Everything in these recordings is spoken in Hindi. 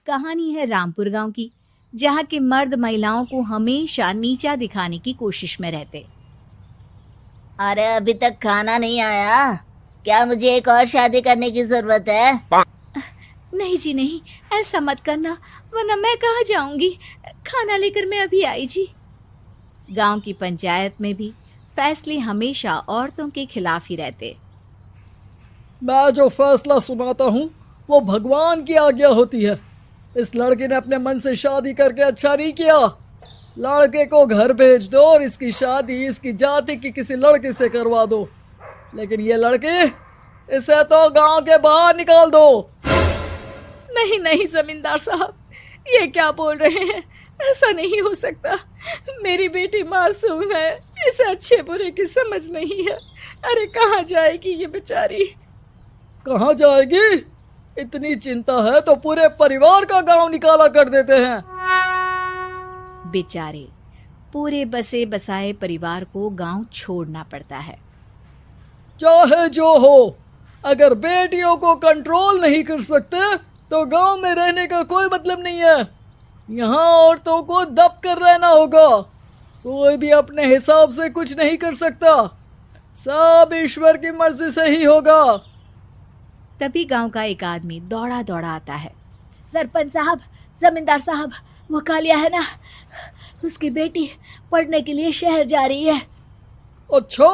कहानी है रामपुर गांव की, जहां के मर्द महिलाओं को हमेशा नीचा दिखाने की कोशिश में रहते। अरे अभी तक खाना नहीं आया, क्या मुझे एक और शादी करने की जरूरत है? नहीं जी नहीं, ऐसा मत करना, वरना मैं कहाँ जाऊंगी। खाना लेकर मैं अभी आई जी। गांव की पंचायत में भी फैसले हमेशा औरतों के खिलाफ ही रहते। मैं जो फैसला सुनाता हूँ वो भगवान की आज्ञा होती है। इस लड़के ने अपने मन से शादी करके अच्छा नहीं किया। लड़के को घर भेज दो और इसकी शादी इसकी जाति की किसी लड़के से करवा दो, लेकिन ये लड़की, इसे तो गांव के बाहर निकाल दो। नहीं नहीं जमींदार साहब, ये क्या बोल रहे हैं? ऐसा नहीं हो सकता। मेरी बेटी मासूम है, इसे अच्छे बुरे की समझ नहीं है। अरे कहाँ जाएगी ये बेचारी? कहाँ जाएगी? इतनी चिंता है तो पूरे परिवार का गांव निकाला कर देते हैं। बेचारे पूरे बसे बसाए परिवार को गांव छोड़ना पड़ता है। चाहे जो हो, अगर बेटियों को कंट्रोल नहीं कर सकते तो गांव में रहने का कोई मतलब नहीं है। यहाँ औरतों को दब कर रहना होगा। कोई भी अपने हिसाब से कुछ नहीं कर सकता, सब ईश्वर की मर्जी से ही होगा। तभी गांव का एक आदमी दौड़ा दौड़ा आता है। सरपंच साहब, जमींदार साहब, वो कालिया है ना, उसकी बेटी पढ़ने के लिए शहर जा रही है। अच्छा,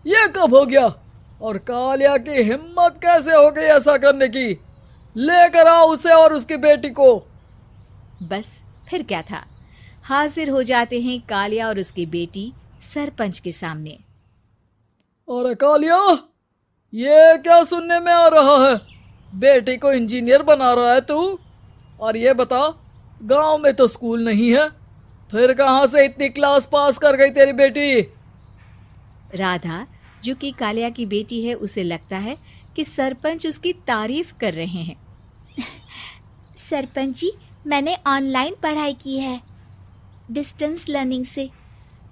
ये कब हो गया? और कालिया की हिम्मत कैसे हो गई ऐसा करने की? लेकर आओ उसे और उसकी बेटी को। बस फिर क्या था, हाजिर हो जाते हैं कालिया और उसकी बेटी सरपंच के सामने। अरे कालिया, ये क्या सुनने में आ रहा है? बेटी को इंजीनियर बना रहा है तू? और ये बता, गांव में तो स्कूल नहीं है, फिर कहां से इतनी क्लास पास कर गई तेरी बेटी? राधा, जो कि कालिया की बेटी है, उसे लगता है कि सरपंच उसकी तारीफ कर रहे हैं। सरपंच जी, मैंने ऑनलाइन पढ़ाई की है, डिस्टेंस लर्निंग से।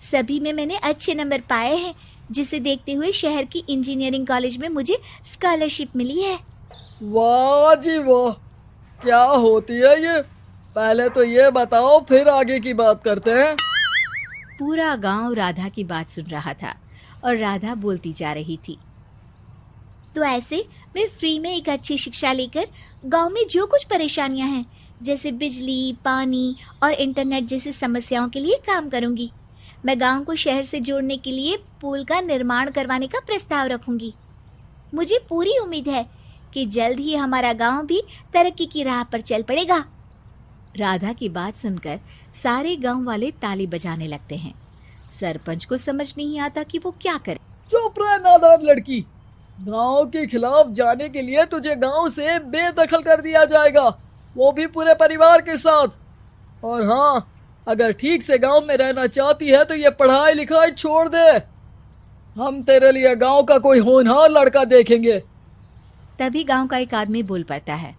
सभी में मैंने अच्छे नंबर पाए हैं, जिसे देखते हुए शहर की इंजीनियरिंग कॉलेज में मुझे स्कॉलरशिप मिली है। वाह जी वाह, क्या होती है ये? पहले तो ये बताओ, फिर आगे की बात करते हैं। पूरा गांव राधा की बात सुन रहा था और राधा बोलती जा रही थी। तो ऐसे मैं फ्री में एक अच्छी शिक्षा लेकर गांव में जो कुछ परेशानियां हैं, जैसे बिजली, पानी और इंटरनेट जैसी समस्याओं के लिए काम करूंगी। मैं गांव को शहर से जोड़ने के लिए पुल का निर्माण करवाने का प्रस्ताव रखूंगी। मुझे पूरी उम्मीद है कि जल्द ही हमारा गांव भी तरक्की की राह पर चल पड़ेगा। राधा की बात सुनकर सारे गांव वाले ताली बजाने लगते हैं। सरपंच को समझ नहीं आता कि वो क्या करे। चुप रह नादान लड़की, गांव के खिलाफ जाने के लिए तुझे गांव से बेदखल कर दिया जाएगा, वो भी पूरे परिवार के साथ। और हाँ, अगर ठीक से गांव में रहना चाहती है तो ये पढ़ाई लिखाई छोड़ दे। हम तेरे लिए गांव का कोई होनहार लड़का देखेंगे। तभी गांव का एक आदमी बोल पड़ता है।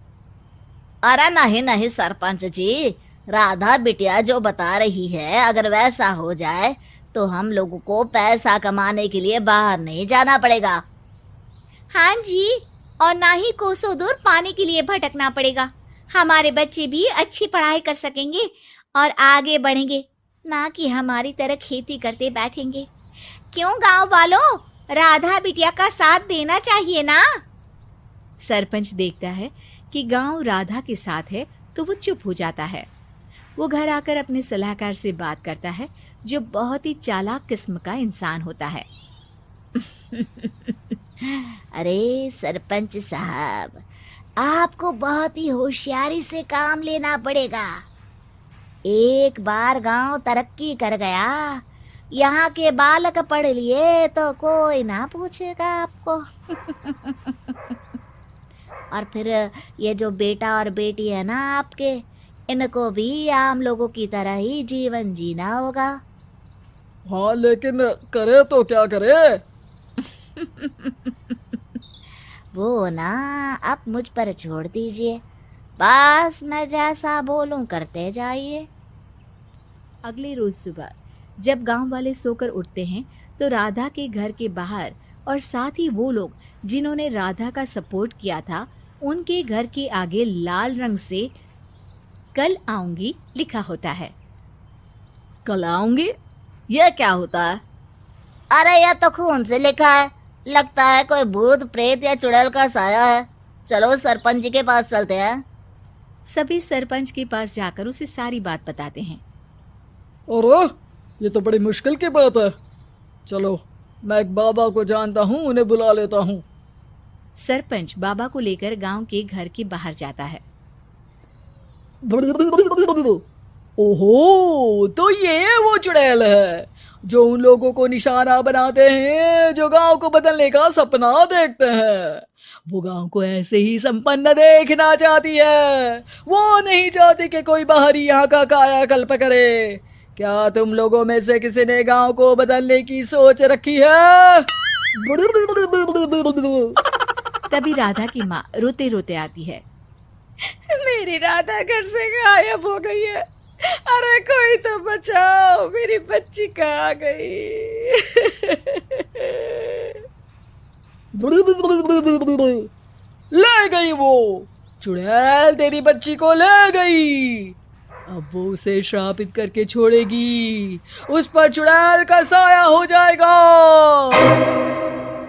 अरे नहीं नहीं सरपंच जी, राधा बिटिया जो बता रही है, अगर वैसा हो जाए तो हम लोगों को पैसा कमाने के लिए बाहर नहीं जाना पड़ेगा। हाँ जी, और ना ही कोसों दूर पानी के लिए भटकना पड़ेगा। हमारे बच्चे भी अच्छी पढ़ाई कर सकेंगे और आगे बढ़ेंगे, ना कि हमारी तरह खेती करते बैठेंगे। क्यों गांव वालों, राधा बिटिया का साथ देना चाहिए ना। सरपंच देखता है कि गांव राधा के साथ है तो वो चुप हो जाता है। वो घर आकर अपने सलाहकार से बात करता है, जो बहुत ही चालाक किस्म का इंसान होता है। अरे सरपंच साहब, आपको बहुत ही होशियारी से काम लेना पड़ेगा। एक बार गांव तरक्की कर गया, यहाँ के बालक पढ़ लिए तो कोई ना पूछेगा आपको। और फिर ये जो बेटा और बेटी है ना आपके, इनको भी आम लोगों की तरह ही जीवन जीना होगा। हाँ, लेकिन करे तो क्या करे? वो ना आप मुझ पर छोड़ दीजिए, बस मैं जैसा बोलूं करते जाइए। अगले रोज सुबह जब गांव वाले सोकर उठते हैं तो राधा के घर के बाहर और साथ ही वो लोग जिन्होंने राधा का सपोर्ट किया था, उनके घर के आगे लाल रंग से कल आऊंगी लिखा होता है। कल आऊंगी, यह क्या होता है? अरे यह तो खून से लिखा है, लगता है कोई भूत प्रेत या चुड़ैल का साया है। चलो सरपंच जी के पास चलते हैं। सभी सरपंच के पास जाकर उसे सारी बात बताते हैं। अरे ये तो बड़ी मुश्किल की बात है। चलो मैं एक बाबा को जानता हूँ, उन्हें बुला लेता हूँ। सरपंच बाबा को लेकर गांव के घर के बाहर जाता है। ओहो, तो ये वो चुड़ैल है जो उन लोगों को निशाना बनाते हैं जो गांव को बदलने का सपना देखते हैं। वो गांव को ऐसे ही संपन्न देखना चाहती है, वो नहीं चाहती कि कोई बाहरी यहाँ का कायाकल्प करे। क्या तुम लोगों में से किसी ने गांव को बदलने की सोच रखी है? तभी राधा की माँ रोते रोते आती है। मेरी राधा घर से गायब हो गई है। अरे कोई तो बचाओ, मेरी बच्ची कहाँ गई? ले गई वो चुड़ैल, तेरी बच्ची को ले गई। अब वो उसे श्रापित करके छोड़ेगी, उस पर चुड़ैल का साया हो जाएगा।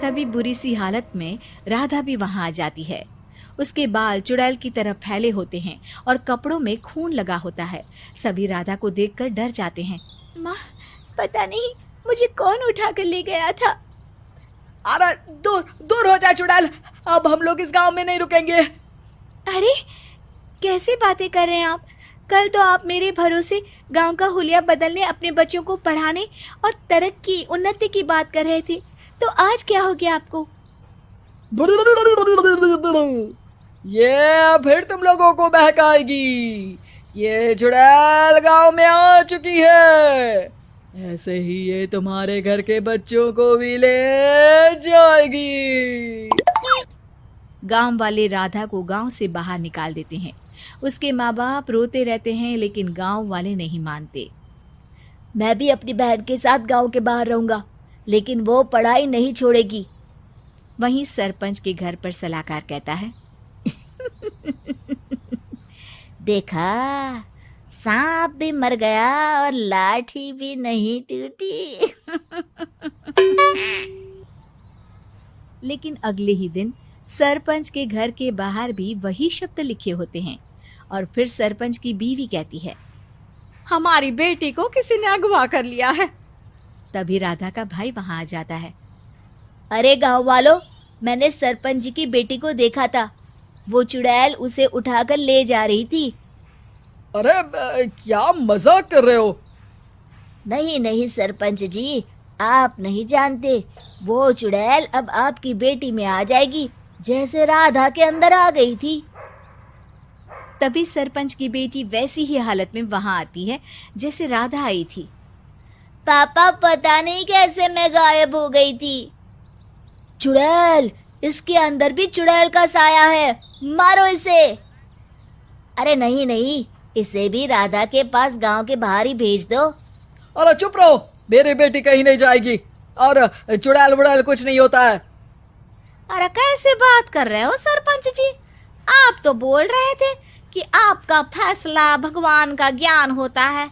तभी बुरी सी हालत में राधा भी वहां आ जाती है। उसके बाल चुड़ैल की तरह फैले होते हैं और कपड़ों में खून लगा होता है। सभी राधा को देखकर डर जाते हैं। माँ, पता नहीं मुझे कौन उठा कर ले गया था। अरे दूर दूर हो जा चुड़ैल, अब हम लोग इस गांव में नहीं रुकेंगे। अरे कैसे बातें कर रहे हैं आप? कल तो आप मेरे भरोसे गांव का हुलिया बदलने, अपने बच्चों को पढ़ाने और तरक्की उन्नति की बात कर रहे थे, तो आज क्या हो गया आपको? ये फिर तुम लोगों को बहकाएगी। ये चुड़ैल गांव में आ चुकी है, ऐसे ही ये तुम्हारे घर के बच्चों को भी ले जाएगी। गांव वाले राधा को गांव से बाहर निकाल देते हैं। उसके माँ बाप रोते रहते हैं, लेकिन गांव वाले नहीं मानते। मैं भी अपनी बहन के साथ गांव के बाहर रहूंगा, लेकिन वो पढ़ाई नहीं छोड़ेगी। वहीं सरपंच के घर पर सलाहकार कहता है। देखा, सांप भी मर गया और लाठी भी नहीं टूटी। लेकिन अगले ही दिन सरपंच के घर के बाहर भी वही शब्द लिखे होते हैं। और फिर सरपंच की बीवी कहती है, हमारी बेटी को किसी ने अगवा कर लिया है। तभी राधा का भाई वहां आ जाता है। अरे गांव वालों, मैंने सरपंच जी की बेटी को देखा था। वो चुड़ैल उसे उठाकर ले जा रही थी। अरे क्या मजाक कर रहे हो? नहीं नहीं सरपंच जी, आप नहीं जानते। वो चुड़ैल अब आपकी बेटी में आ जाएगी, जैसे राधा के अंदर आ गई थी। तभी सरपंच की बेटी वैसी ही हालत में वहां आती है जैसे राधा आई थी। पापा, पता नहीं कैसे मैं गायब हो गई थी। चुड़ैल, इसके अंदर भी चुड़ैल का साया है, मारो इसे। अरे नहीं नहीं, इसे भी राधा के पास गांव के बाहर ही भेज दो। अरे चुप रहो, मेरी बेटी कहीं नहीं जाएगी और चुड़ैल वुड़ैल कुछ नहीं होता है। अरे कैसे बात कर रहे हो सरपंच जी? आप तो बोल रहे थे कि आपका फैसला भगवान का ज्ञान होता है,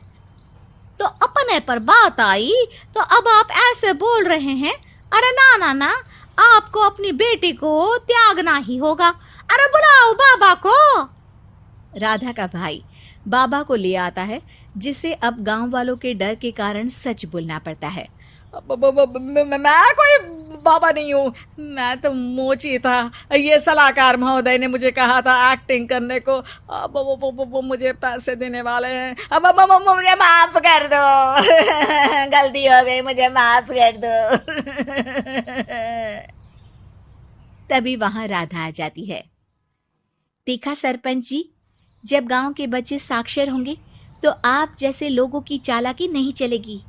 तो अपने पर बात आई तो अब आप ऐसे बोल रहे हैं। अरे ना ना ना, आपको अपनी बेटी को त्यागना ही होगा। अरे बुलाओ बाबा को। राधा का भाई बाबा को ले आता है, जिसे अब गांव वालों के डर के कारण सच बोलना पड़ता है। मैं कोई बाबा नहीं हूँ, मैं तो मोची था। ये सलाहकार महोदय ने मुझे कहा था एक्टिंग करने को। अब वो मुझे पैसे देने वाले हैं। अब मुझे माफ कर दो। गलती हो गई, मुझे माफ कर दो। तभी वहां राधा आ जाती है। देखा सरपंच जी, जब गांव के बच्चे साक्षर होंगे तो आप जैसे लोगों की चालाकी नहीं चलेगी।